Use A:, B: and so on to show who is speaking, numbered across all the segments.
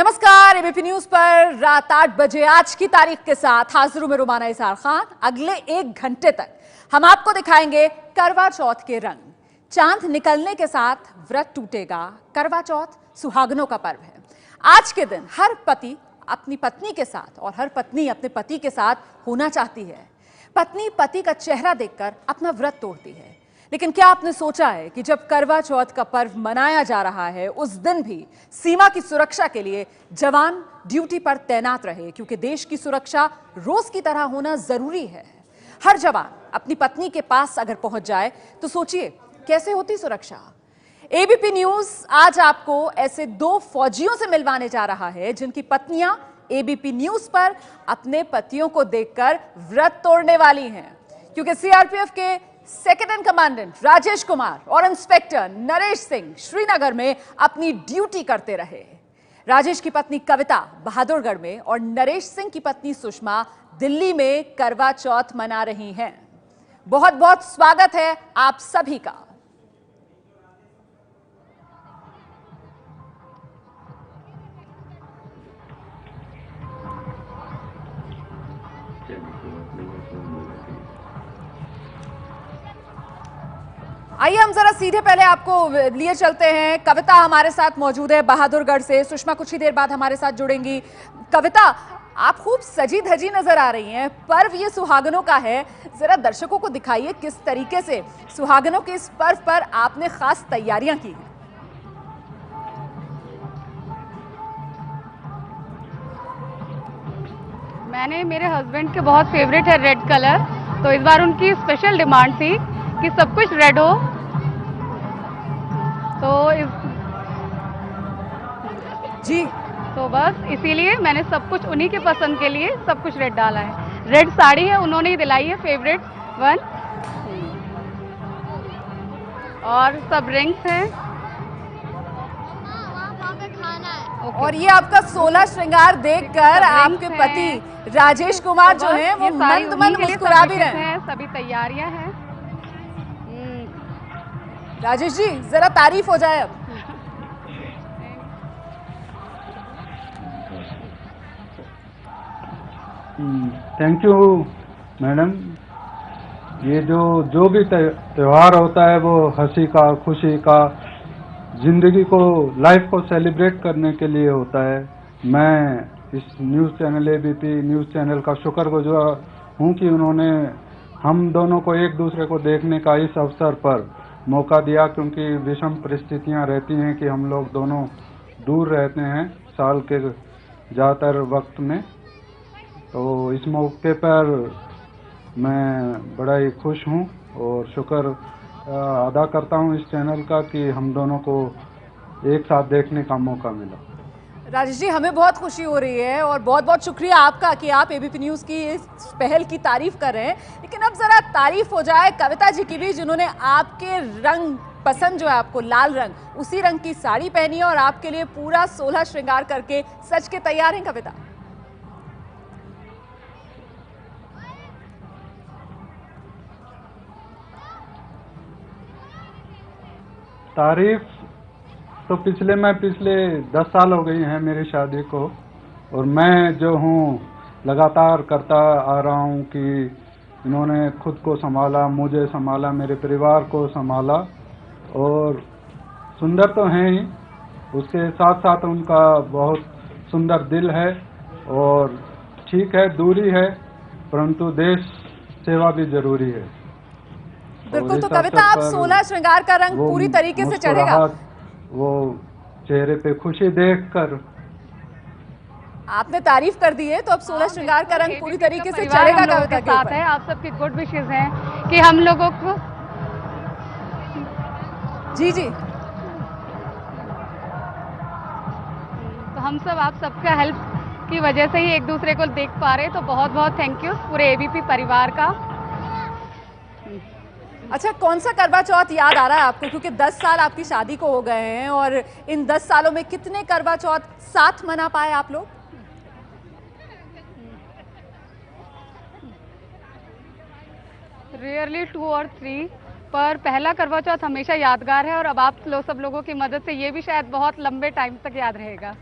A: नमस्कार, ABP news पर रात 8 बजे आज की तारीख के साथ हाजिर हूं मैं रुमाना इसार खान। अगले 1 घंटे तक हम आपको दिखाएंगे करवा चौथ के रंग। चांद निकलने के साथ व्रत टूटेगा। करवा चौथ सुहागनों का पर्व है। आज के दिन हर पति अपनी पत्नी के साथ और हर पत्नी अपने पति के साथ होना चाहती है। पत्नी पति का चेहरा देखकर अपना व्रत तोड़ती है। लेकिन क्या आपने सोचा है कि जब करवा चौथ का पर्व मनाया जा रहा है उस दिन भी सीमा की सुरक्षा के लिए जवान ड्यूटी पर तैनात रहे, क्योंकि देश की सुरक्षा रोज की तरह होना जरूरी है। हर जवान अपनी पत्नी के पास अगर पहुंच जाए तो सोचिए कैसे होती सुरक्षा। एबीपी न्यूज आज आपको ऐसे 2 फौजियों से मिलवाने जा रहा है जिनकी पत्नियां एबीपी न्यूज पर अपने पतियों को देखकर व्रत तोड़ने वाली हैं, क्योंकि सीआरपीएफ के second in commandant Rajesh Kumar और इंस्पेक्टर नरेश सिंह श्रीनगर में अपनी ड्यूटी करते रहे। राजेश की पत्नी कविता बहादुरगढ़ में और नरेश सिंह की पत्नी सुषमा दिल्ली में करवा चौथ मना रही हैं। बहुत बहुत स्वागत है आप सभी का। आइए हम जरा सीधे पहले आपको लिए चलते हैं। कविता हमारे साथ मौजूद है बहादुरगढ़ से, सुषमा कुछ ही देर बाद हमारे साथ जुड़ेंगी। कविता, आप खूब सजी धजी नजर आ रही हैं। पर्व ये सुहागनों का है, जरा दर्शकों को दिखाइए किस तरीके से सुहागनों के इस पर्व पर आपने खास तैयारियां की हैं।
B: मैंने मेरे हस्बैंड के बहुत फेवरेट है रेड कलर, तो इस बार उनकी स्पेशल डिमांड थी कि सब कुछ रेड हो, तो बस इसीलिए मैंने सब कुछ उन्हीं के पसंद के लिए सब कुछ रेड डाला है। रेड साड़ी है, उन्होंने ही दिलाई है फेवरेट वन, और सब रिंग्स हैं।
A: और ये आपका 16 श्रृंगार देखकर आपके पति राजेश कुमार जो हैं वो मंद मंद मुस्कुरा भी रहे हैं।
B: सभी तैयारियां हैं।
A: राजेश जी जरा तारीफ हो जाए अब।
C: Thank you madam. ये जो भी त्योहार होता है वो हंसी का, खुशी का, जिंदगी को, लाइफ को सेलिब्रेट करने के लिए होता है। मैं इस news channel ABP news channel का शुक्रगुजार हूँ कि उन्होंने हम दोनों को एक दूसरे को देखने का इस अवसर पर मौका दिया, क्योंकि विषम परिस्थितियाँ रहती हैं कि हम लोग दोनों दूर रहते हैं साल के ज़्यादातर वक्त में। तो इस मौके पर मैं बड़ा ही खुश हूँ और शुक्र अदा करता हूँ इस चैनल का कि हम दोनों को एक साथ देखने का मौका मिला।
A: राजेश जी, हमें बहुत खुशी हो रही है और बहुत बहुत शुक्रिया आपका कि आप एबीपी न्यूज़ की इस पहल की तारीफ कर रहे हैं। लेकिन अब जरा तारीफ हो जाए कविता जी की भी, जिन्होंने आपके रंग पसंद जो है आपको लाल रंग, उसी रंग की साड़ी पहनी है और आपके लिए पूरा 16 श्रृंगार करके सज के तैयार हैं। कविता,
C: तारीफ तो पिछले 10 साल हो गई हैं मेरी शादी को, और मैं जो हूँ लगातार करता आ रहा हूँ कि इन्होंने खुद को संभाला, मुझे संभाला, मेरे परिवार को संभाला, और सुंदर तो हैं ही, उसके साथ साथ उनका बहुत सुंदर दिल है। और ठीक है दूरी है, परंतु देश सेवा भी जरूरी है।
A: बिल्कुल। तो कविता, आप 16 श्रृंगार का रंग पूरी तरीके से चढ़ेगा।
C: वो चेहरे पे खुशी देखकर
A: आपने तारीफ कर दी है, तो अब 16 श्रृंगार का रंग पूरी तरीके से चढ़ेगा कविता के
B: साथ है। आप सबकी गुड विशेस हैं कि हम लोगों को
A: जी
B: तो हम सब आप सबका हेल्प की वजह से ही एक दूसरे को देख पा रहे हैं, तो बहुत बहुत थैंक यू पूरे एबीपी परिवार का।
A: अच्छा, कौन सा करवा चौथ याद आ रहा है आपको, क्योंकि 10 साल आपकी शादी को हो गए हैं और इन 10 सालों में कितने करवा चौथ साथ मना पाए आप लोग?
B: रियरली 2 और 3, पर पहला करवा चौथ हमेशा यादगार है और अब आप सब लोगों की मदद से ये भी शायद बहुत लंबे टाइम तक याद रहेगा।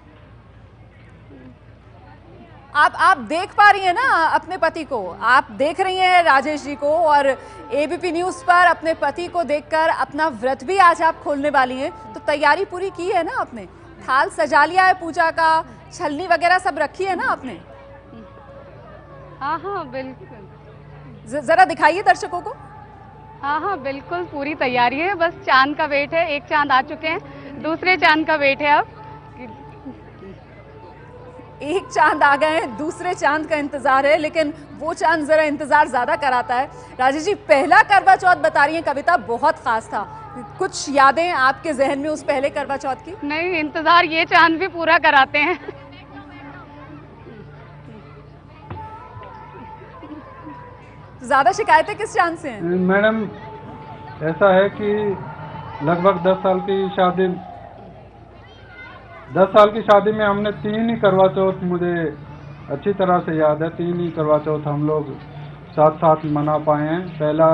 A: आप देख पा रही हैं ना अपने पति को, आप देख रही हैं राजेश जी को, और एबीपी न्यूज़ पर अपने पति को देखकर अपना व्रत भी आज आप खोलने वाली हैं, तो तैयारी पूरी की है ना आपने? थाल सजा लिया है पूजा का, छलनी वगैरह सब रखी है ना आपने?
B: हाँ हाँ बिल्कुल।
A: जरा दिखाइए दर्शकों को।
B: हाँ हाँ बिल्कुल पूरी तैयारी है, बस चांद का वेट है। एक चांद आ चुके हैं, दूसरे चांद का वेट है अब।
A: एक चांद आ गए हैं, दूसरे चांद का इंतजार है, लेकिन वो चांद जरा इंतजार ज्यादा कराता है। राजेश जी, पहला करवा चौथ बता रही हैं कविता, बहुत खास था। कुछ यादें आपके जहन में उस पहले करवा चौथ की?
B: नहीं, इंतजार ये चांद भी पूरा कराते हैं।
A: ज्यादा शिकायतें किस चांद से हैं?
C: मैडम, ऐसा है कि लगभग 10 साल की शादी में हमने 3 ही करवा चौथ, मुझे अच्छी तरह से याद है, 3 ही करवा चौथ हम लोग साथ साथ मना पाए हैं। पहला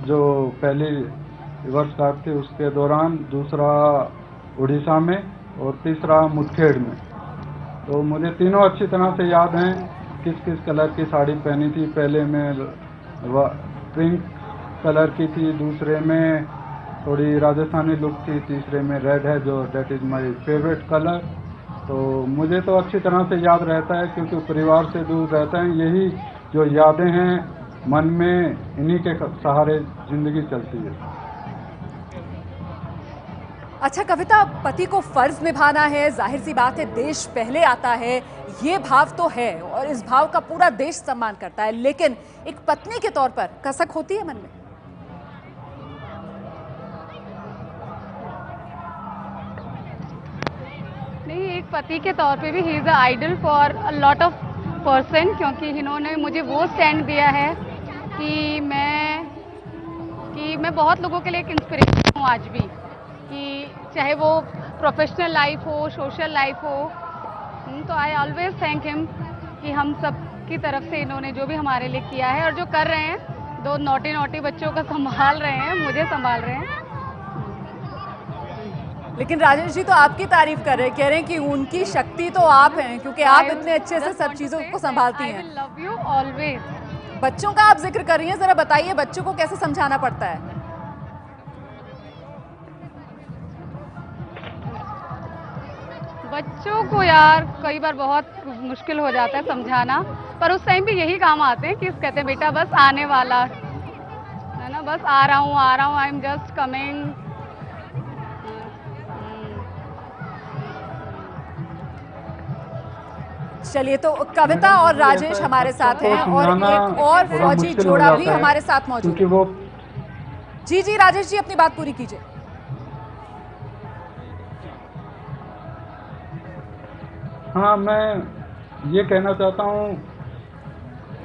C: जो पहली वर्षगांठ थी उसके दौरान, दूसरा उड़ीसा में और तीसरा मुठखेड़ में। तो मुझे तीनों अच्छी तरह से याद हैं किस किस कलर की साड़ी पहनी थी। पहले में पिंक कलर की थी, दूसरे में थोड़ी राजस्थानी लुक थी, तीसरे में रेड है जो that is my favourite colour. तो मुझे तो अच्छी तरह से याद रहता है क्योंकि परिवार से दूर रहता है। यही जो यादें हैं मन में, इन्हीं के सहारे जिंदगी चलती है।
A: अच्छा कविता, पति को फर्ज निभाना है, जाहिर सी बात है देश पहले आता है, ये भाव तो है और इस भाव का पूरा देश सम्मान करता है, लेकिन एक पत्नी के तौर पर कसक होती है मन में?
B: नहीं, एक पति के तौर पे भी he is a idol for a lot of person, क्योंकि इन्होंने मुझे वो स्टैंड दिया है कि मैं बहुत लोगों के लिए एक इंस्पिरेशन हूँ आज भी, कि चाहे वो प्रोफेशनल लाइफ हो, सोशल लाइफ हो। तो आई ऑलवेज थैंक हिम कि हम सब की तरफ से इन्होंने जो भी हमारे लिए किया है और जो कर रहे हैं, 2 नोटी बच्चों को संभाल रहे हैं, मुझे संभाल रहे हैं।
A: लेकिन राजेश जी तो आपकी तारीफ कर रहे हैं, कह रहे हैं कि उनकी शक्ति तो आप हैं, क्योंकि आप इतने अच्छे से सब चीजों को संभालती हैं।
B: I will love you always।
A: बच्चों का आप जिक्र कर रही हैं, जरा बताइए बच्चों को कैसे समझाना पड़ता है?
B: बच्चों को यार कई बार बहुत मुश्किल हो जाता है समझाना, पर उस टाइम भी यही काम आते हैं कि कहते हैं बेटा बस आने वाला है ना, बस आ रहा हूँ, आई एम जस्ट कमिंग।
A: चलिए, तो कविता और राजेश हमारे साथ हैं और एक और फौजी जोड़ा भी हमारे साथ मौजूद है। जी राजेश जी, अपनी बात पूरी कीजिए।
C: हाँ, मैं ये कहना चाहता हूँ,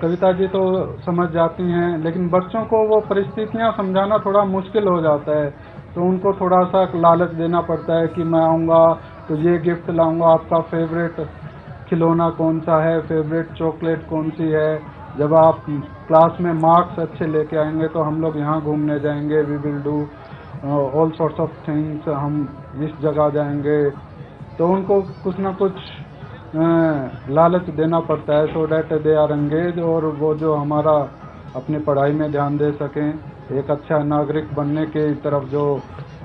C: कविता जी तो समझ जाती हैं, लेकिन बच्चों को वो परिस्थितियाँ समझाना थोड़ा मुश्किल हो जाता है। तो उनको थोड़ा सा लालच देना पड़ता है कि मैं आऊँगा तो ये गिफ्ट लाऊंगा, आपका फेवरेट खिलौना कौन सा है, फेवरेट चॉकलेट कौन सी है। जब आप क्लास में मार्क्स अच्छे लेके आएंगे तो हम लोग यहाँ घूमने जाएंगे, we will do all sorts of things, हम इस जगह जाएंगे। तो उनको कुछ ना कुछ लालच देना पड़ता है, so that they are engage, और वो जो हमारा अपनी पढ़ाई में ध्यान दे सकें, एक अच्छा नागरिक बनने के तरफ जो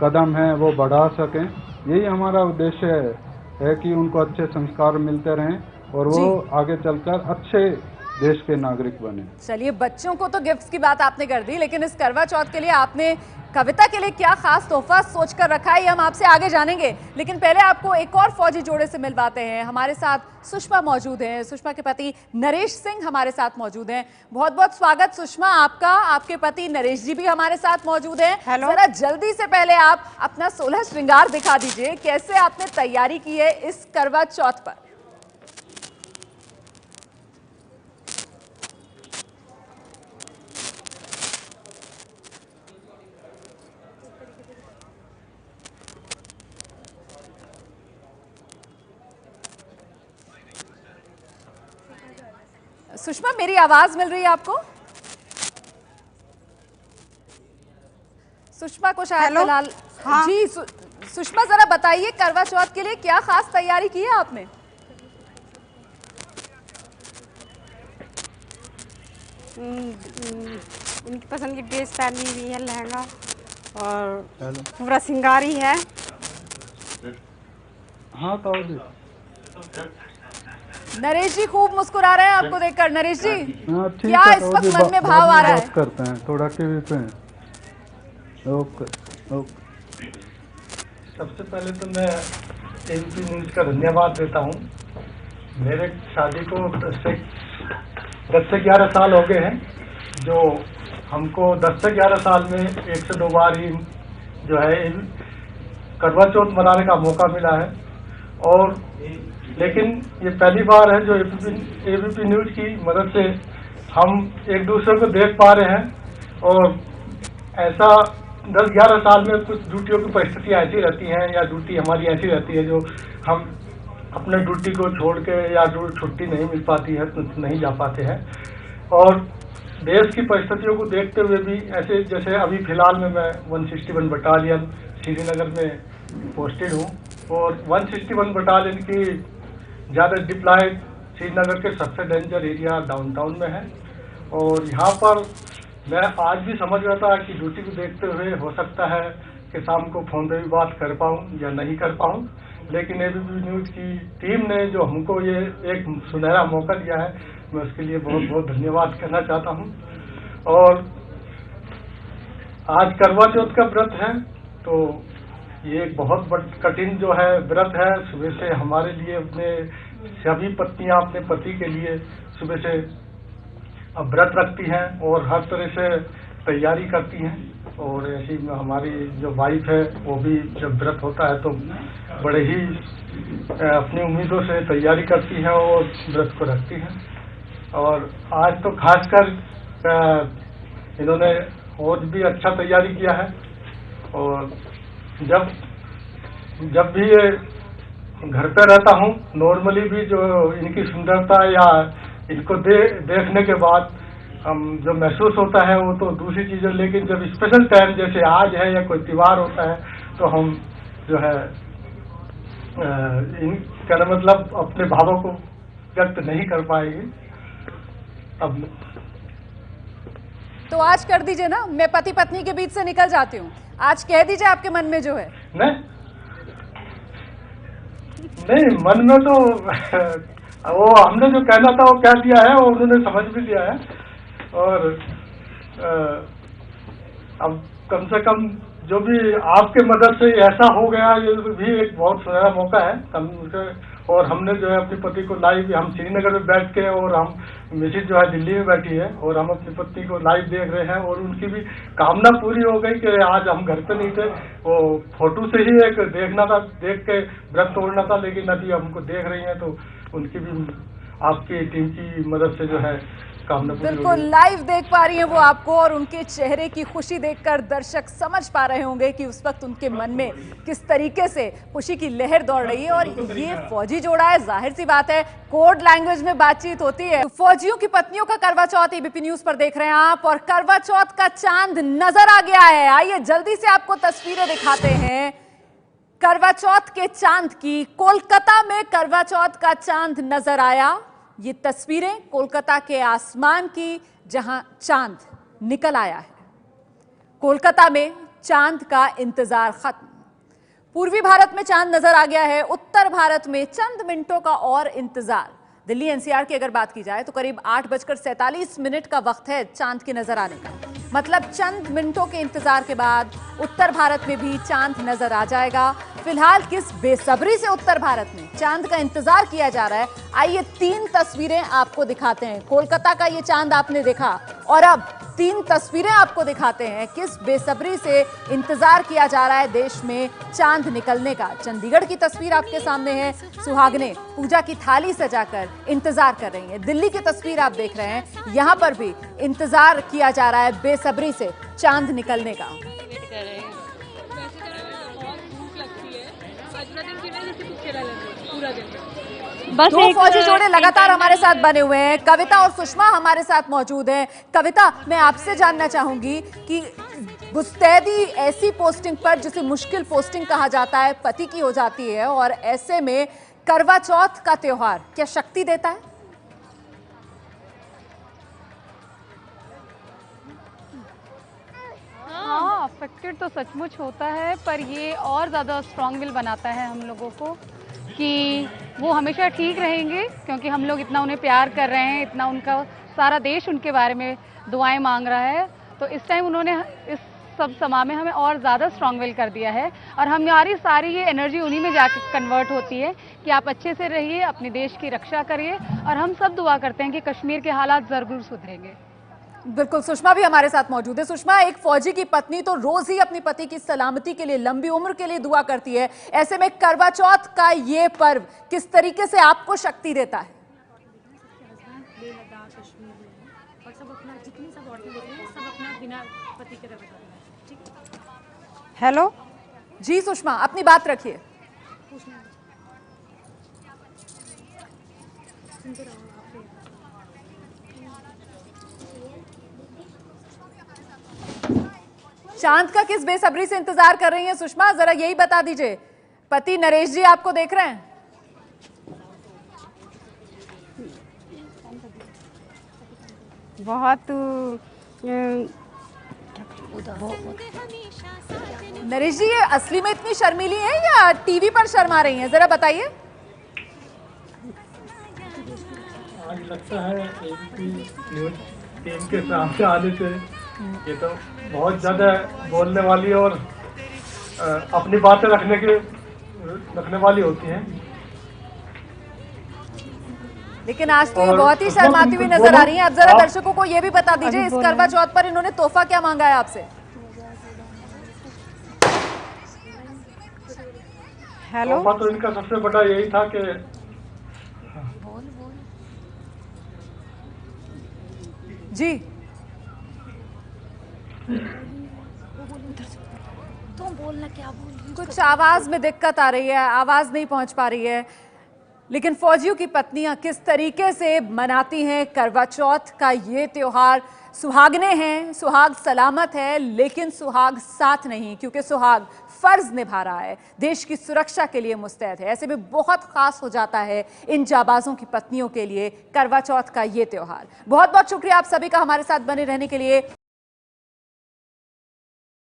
C: कदम है वो बढ़ा सकें। यही हमारा उद्देश्य है कि उनको अच्छे संस्कार मिलते रहें और वो आगे चलकर अच्छे देश के नागरिक बने।
A: चलिए, बच्चों को तो गिफ्ट्स की बात आपने कर दी, लेकिन इस करवा चौथ के लिए आपने कविता के लिए क्या खास तोहफा सोच कर रखा है, ये हम आपसे आगे जानेंगे। लेकिन पहले आपको एक और फौजी जोड़े से मिलवाते हैं। हमारे साथ सुषमा मौजूद हैं, सुषमा के पति नरेश सिंह हमारे साथ मौजूद हैं। बहुत बहुत स्वागत सुषमा आपका। आपके पति नरेश जी भी हमारे साथ मौजूद हैं। जरा जल्दी से पहले आप अपना 16 श्रृंगार दिखा दीजिए, कैसे आपने तैयारी की है इस करवा चौथ पर। सुषमा, मेरी आवाज मिल रही है आपको? सुषमा को शायद फिलहाल हाँ। जी सुषमा, जरा बताइए करवा चौथ के लिए क्या खास तैयारी की है आपने?
D: उनकी पसंद की ड्रेस पहनी हुई है, लहंगा और पूरा श्रृंगारी है।
C: हाँ तो
A: नरेश जी खूब मुस्कुरा रहे हैं आपको देखकर। नरेश जी,
C: हाँ ठीक
A: क्या
C: है,
A: इस
C: तो
A: वक्त
C: अभी
A: मन में भाव आ रहा
C: बात
A: है?
C: करते हैं थोड़ा टीवी पे। Okay okay.
E: सबसे पहले तो मैं एबीपी न्यूज़ का धन्यवाद देता हूँ। मेरे शादी को 10 से 11 साल हो गए हैं, जो हमको 10 से 11 साल में 1 से 2 बार ही जो है करवा चौथ मनाने का मौका मिला है। और लेकिन ये पहली बार है जो एबीपी न्यूज़ की मदद से हम एक दूसरे को देख पा रहे हैं। और ऐसा 10-11 साल में कुछ ड्यूटियों की परिस्थितियाँ ऐसी रहती हैं या ड्यूटी हमारी ऐसी रहती है जो हम अपने ड्यूटी को छोड़ के या जो छुट्टी नहीं मिल पाती है तो नहीं जा पाते हैं। और देश की परिस्थितियों को देखते हुए भी ऐसे जैसे अभी फ़िलहाल में मैं 161 बटालियन श्रीनगर में पोस्टेड हूँ और 161 बटालियन की ज़्यादा डिप्लॉयड श्रीनगर के सबसे डेंजर एरिया डाउनटाउन में है। और यहाँ पर मैं आज भी समझ रहा था कि ड्यूटी को देखते हुए हो सकता है कि शाम को फ़ोन पे भी बात कर पाऊँ या नहीं कर पाऊँ, लेकिन एबीपी न्यूज़ की टीम ने जो हमको ये एक सुनहरा मौका दिया है, मैं उसके लिए बहुत बहुत धन्यवाद करना चाहता हूँ। और आज करवा चौथ का व्रत है, तो ये एक बहुत कठिन जो है व्रत है। सुबह से हमारे लिए अपने सभी पत्नियाँ अपने पति के लिए सुबह से व्रत रखती हैं और हर तरह से तैयारी करती हैं। और ऐसी हमारी जो वाइफ है वो भी जब व्रत होता है तो बड़े ही अपनी उम्मीदों से तैयारी करती हैं और व्रत को रखती हैं। और आज तो खासकर इन्होंने और भी अच्छा तैयारी किया है। और जब भी ये घर पे रहता हूँ नॉर्मली भी जो इनकी सुंदरता या इनको देखने के बाद हम जो महसूस होता है वो तो दूसरी चीज़ें, लेकिन जब स्पेशल टाइम जैसे आज है या कोई त्यौहार होता है तो हम जो है इनका मतलब अपने भावों को व्यक्त नहीं कर पाएंगे। अब
A: तो आज कर दीजिए ना, मैं पति पत्नी के बीच से निकल जाती हूँ। आज कह दीजिए आपके मन में जो है।
E: नहीं मन में तो वो हमने जो कहना था वो कह दिया है और उन्होंने समझ भी लिया है। और अब कम से कम जो भी आपके मदद से ऐसा हो गया, ये भी एक बहुत सुनहरा मौका है। और हमने जो है अपनी पति को लाइव, हम श्रीनगर में बैठ के और हम मिसिज जो है दिल्ली में बैठी है और हम अपनी पत्नी को लाइव देख रहे हैं। और उनकी भी कामना पूरी हो गई कि आज हम घर पे नहीं थे, वो फोटो से ही एक देखना था, देख के व्रत तोड़ना था, लेकिन अभी हमको देख रही हैं तो उनकी भी आपकी टीम की मदद से जो है कामना पूरी हो गई।
A: बिल्कुल लाइव देख पा रही हैं वो आपको, और उनके चेहरे की खुशी देखकर दर्शक समझ पा रहे होंगे कि उस वक्त उनके मन में किस तरीके से खुशी की लहर दौड़ रही है। और ये फौजी जोड़ा है, जाहिर सी बात है कोड लैंग्वेज में बातचीत होती है। तो फौजियों की पत्नियों का करवा चौथ एबीपी न्यूज पर देख रहे हैं आप, और करवा चौथ का चांद नजर आ गया है। आइए जल्दी से आपको तस्वीरें दिखाते हैं करवा चौथ के चांद की। कोलकाता में करवा चौथ का चांद नजर आया। ये तस्वीरें कोलकाता के आसमान की, जहां चांद निकल आया है। कोलकाता में चांद का इंतजार खत्म। पूर्वी भारत में चांद नजर आ गया है, उत्तर भारत में चंद मिनटों का और इंतजार। दिल्ली एनसीआर की अगर बात की जाए तो करीब 8:47 का वक्त है चांद के नजर आने का। मतलब चंद मिनटों के इंतजार के बाद उत्तर भारत में भी चांद नजर आ जाएगा। फिलहाल किस बेसब्री से उत्तर भारत में चांद का इंतजार किया जा रहा है, आइए 3 तस्वीरें आपको दिखाते हैं। कोलकाता का ये चांद आपने देखा, और अब 3 तस्वीरें आपको दिखाते हैं किस बेसब्री से इंतजार किया जा रहा है देश में चांद निकलने का। चंडीगढ़ की तस्वीर आपके सामने है, सुहागने पूजा की थाली सजाकर इंतजार कर रही हैं। दिल्ली की तस्वीर आप देख रहे हैं, यहां पर भी इंतजार किया जा रहा है बेसब्री से चांद निकलने का।
D: बस
A: 2 फौजी जोड़े लगातार हमारे साथ बने हुए हैं। कविता और सुषमा हमारे साथ मौजूद हैं। कविता, मैं आपसे जानना चाहूंगी कि मुस्तैदी ऐसी पोस्टिंग पर जिसे मुश्किल पोस्टिंग कहा जाता है पति की हो जाती है, और ऐसे में करवा चौथ का त्योहार क्या शक्ति देता है?
B: अनएक्सपेक्टेड तो सचमुच होता है, पर ये और ज़्यादा स्ट्रॉन्ग विल बनाता है हम लोगों को कि वो हमेशा ठीक रहेंगे, क्योंकि हम लोग इतना उन्हें प्यार कर रहे हैं, इतना उनका सारा देश उनके बारे में दुआएं मांग रहा है। तो इस टाइम उन्होंने इस सब समय में हमें और ज़्यादा स्ट्रॉन्ग विल कर दिया है, और हमारी सारी ये एनर्जी उन्हीं में जाकर कन्वर्ट होती है कि आप अच्छे से रहिए, अपने देश की रक्षा करिए, और हम सब दुआ करते हैं कि कश्मीर के हालात ज़रूर सुधरेंगे।
A: बिल्कुल, सुषमा भी हमारे साथ मौजूद है। सुषमा, एक फौजी की पत्नी तो रोज ही अपनी पति की सलामती के लिए, लंबी उम्र के लिए दुआ करती है। ऐसे में करवा चौथ का ये पर्व किस तरीके से आपको शक्ति देता है?
D: हेलो
A: जी सुषमा, अपनी बात रखिए। चांद का किस बेसब्री से इंतजार कर रही हैं सुषमा, जरा यही बता दीजिए। पति नरेश जी आपको देख रहे हैं?
D: बहुत
A: नरेश जी, ये असली में इतनी शर्मीली हैं या टीवी पर शर्मा रही हैं, जरा बताइए।
E: आज लगता है एबीपी न्यूज टीम के सामने आने से ये तो बहुत ज़्यादा बोलने वाली और अपनी बातें रखने वाली होती हैं।
A: लेकिन आज तो ये
E: और
A: बहुत ही शर्माती हुई नजर आ रही हैं। अब जरा दर्शकों को ये भी बता दीजिए, इस करवा चौथ पर इन्होंने तोहफा क्या मांगा है आपसे?
D: हेलो,
E: तोहफा तो इनका सबसे बड़ा यही था कि
A: जी
F: तुम बोलना, क्या बोल रही हो?
A: कुछ आवाज में दिक्कत आ रही है, आवाज नहीं पहुंच पा रही है। लेकिन फौजियों की पत्नियां किस तरीके से मनाती हैं करवा चौथ का ये त्योहार। सुहागने हैं, सुहाग सलामत है, लेकिन सुहाग साथ नहीं, क्योंकि सुहाग फर्ज निभा रहा है, देश की सुरक्षा के लिए मुस्तैद है। ऐसे में बहुत खास हो जाता है इन जाबाजों की पत्नियों के लिए करवा चौथ का ये त्योहार। बहुत बहुत शुक्रिया आप सभी का हमारे साथ बने रहने के लिए।